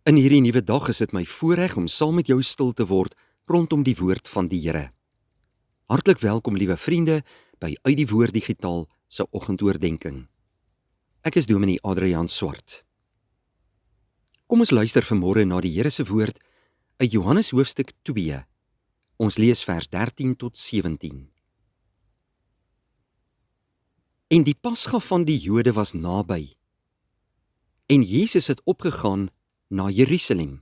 In hierdie nuwe dag is dit my voorreg om saam met jou stil te word rondom die woord van die Here. Hartlik welkom, liewe vriende, by Uit die Woord Digitaal se oggendoordenkings. Ek is Dominee Adriaan Swart. Kom ons luister vanmôre na die Here se woord uit Johannes hoofstuk 2. Ons lees vers 13 tot 17. En die Pasga van die Jode was naby, en Jesus het opgegaan na Jerusalem.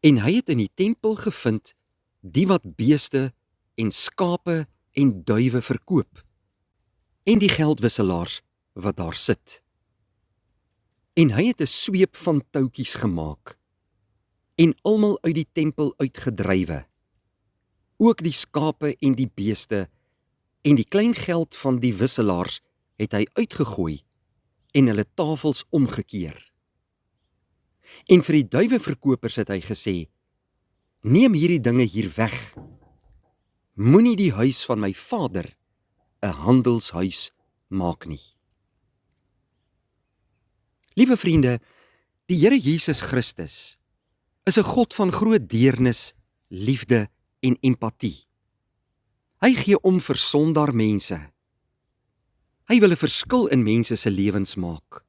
En hy het in die tempel gevind die wat beeste en skape en duwe verkoop, en die geldwisselaars wat daar sit. En hy het 'n sweep van touwtjies gemaak, en almal uit die tempel uitgedrywe, ook die skape en die beeste, en die klein geld van die wisselaars het hy uitgegooi, en hulle tafels omgekeer. En vir die duiweverkopers het hy gesê, neem hierdie dinge hier weg. Moenie die huis van my Vader 'n handelshuis maak nie. Liewe vriende, die Here Jesus Christus is 'n God van groot deernis, liefde en empatie. Hy gee om vir sondaar mense. Hy wil 'n verskil in mense se lewens maak.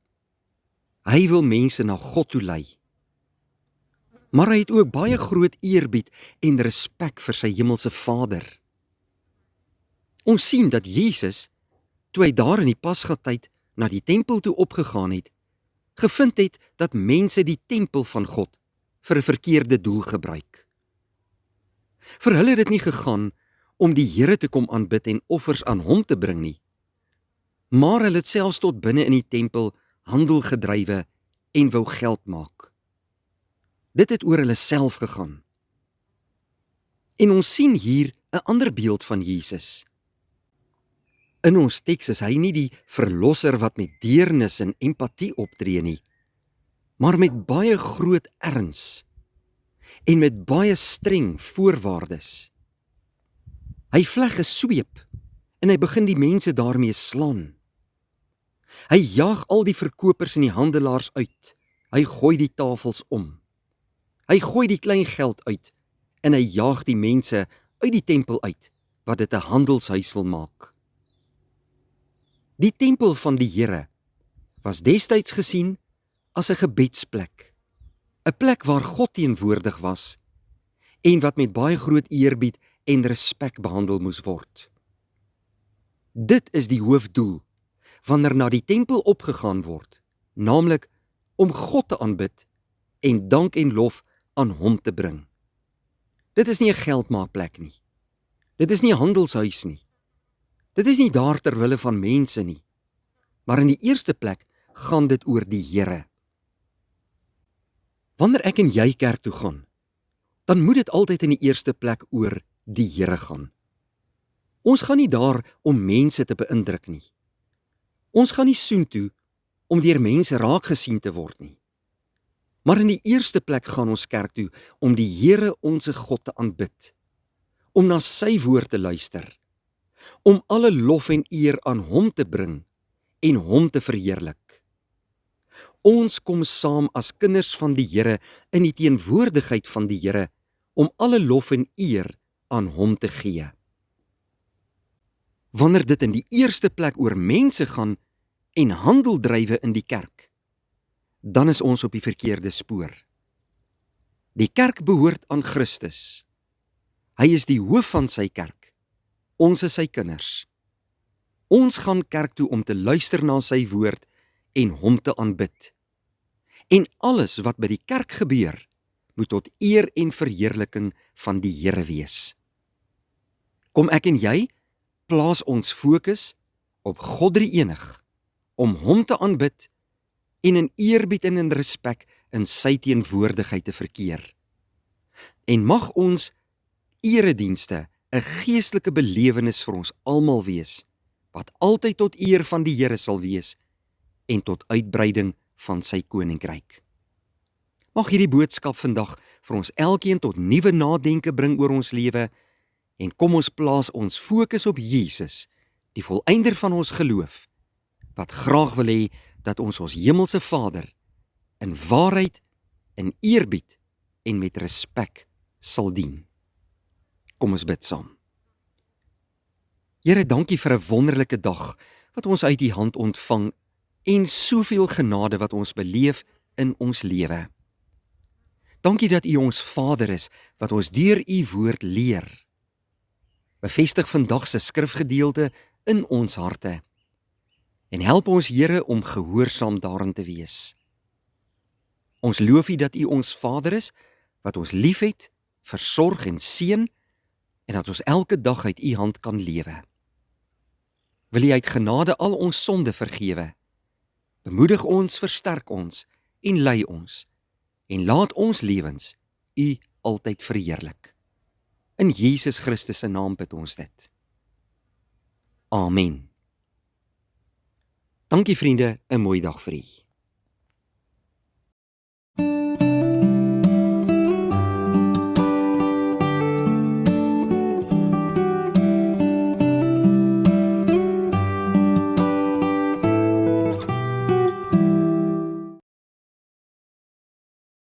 Hy wil mense na God toe lei. Maar hy het ook baie groot eerbied en respek vir sy hemelse Vader. Ons sien dat Jesus, toe hy daar in die Pasgatyd na die tempel toe opgegaan het, gevind het dat mense die tempel van God vir 'n verkeerde doel gebruik. Vir hulle het dit nie gegaan om die Here te kom aanbid en offers aan hom te bring nie, maar hulle het selfs tot binne in die tempel handel gedrywe en wou geld maak. Dit het oor hulle self gegaan. En ons sien hier 'n ander beeld van Jesus. In ons teks is hy nie die verlosser wat met deernis en empatie optree nie, maar met baie groot erns en met baie streng voorwaardes. Hy vleg 'n sweep en hy begin die mense daarmee slaan. Hy jaag al die verkopers en die handelaars uit. Hy gooi die tafels om. Hy gooi die klein geld uit en hy jaag die mense uit die tempel uit, wat dit 'n handelshuis wil maak. Die tempel van die Here was destyds gesien as 'n gebedsplek, 'n plek waar God teenwoordig was en wat met baie groot eerbied en respek behandel moes word. Dit is die hoofdoel wanneer na die tempel opgegaan word, naamlik om God te aanbid en dank en lof aan hom te bring. Dit is nie 'n geldmaakplek nie. Dit is nie 'n handelshuis nie. Dit is nie daar ter wille van mense nie. Maar in die eerste plek gaan dit oor die Here. Wanneer ek en jy kerk toe gaan, dan moet dit altyd in die eerste plek oor die Here gaan. Ons gaan nie daar om mense te beïndruk nie. Ons gaan nie soontoe om deur mense raak gesien te word nie. Maar in die eerste plek gaan ons kerk toe om die Here onse God te aanbid, om na sy woord te luister, om alle lof en eer aan hom te bring en hom te verheerlik. Ons kom saam as kinders van die Here in die teenwoordigheid van die Here om alle lof en eer aan hom te gee. Wanneer dit in die eerste plek oor mense gaan en handel drywe in die kerk, dan is ons op die verkeerde spoor. Die kerk behoort aan Christus. Hy is die hoof van sy kerk. Ons is sy kinders. Ons gaan kerk toe om te luister na sy woord en hom te aanbid. En alles wat by die kerk gebeur, moet tot eer en verheerliking van die Here wees. Kom ek en jy, plaas ons fokus op God Drie-enig, om hom te aanbid en in eerbied en in respek in sy teenwoordigheid te verkeer. En mag ons eredienste 'n geestelike belewenis vir ons almal wees, wat altyd tot eer van die Here sal wees en tot uitbreiding van sy koninkryk. Mag hierdie boodskap vandag vir ons elkeen tot nuwe nadenke bring oor ons lewe, en kom ons plaas ons fokus op Jesus, die volëinder van ons geloof, wat graag wil hê dat ons hemelse Vader in waarheid in eerbied en met respek sal dien. Kom ons bid saam. Here, dankie vir 'n wonderlike dag wat ons uit U hand ontvang en soveel genade wat ons beleef in ons lewe. Dankie dat U ons Vader is wat ons deur U woord leer. Bevestig vandag se skrifgedeelte in ons harte en help ons, Here, om gehoorsaam daarin te wees. Ons loof U dat U ons Vader is wat ons liefhet, versorg en seën en dat ons elke dag uit U hand kan lewe. Wil U uit genade al ons sonde vergewe? Bemoedig ons, versterk ons en lei ons en laat ons lewens U altyd verheerlik. In Jesus Christus se naam bid ons dit. Amen. Dankie vriende, 'n mooi dag vir u.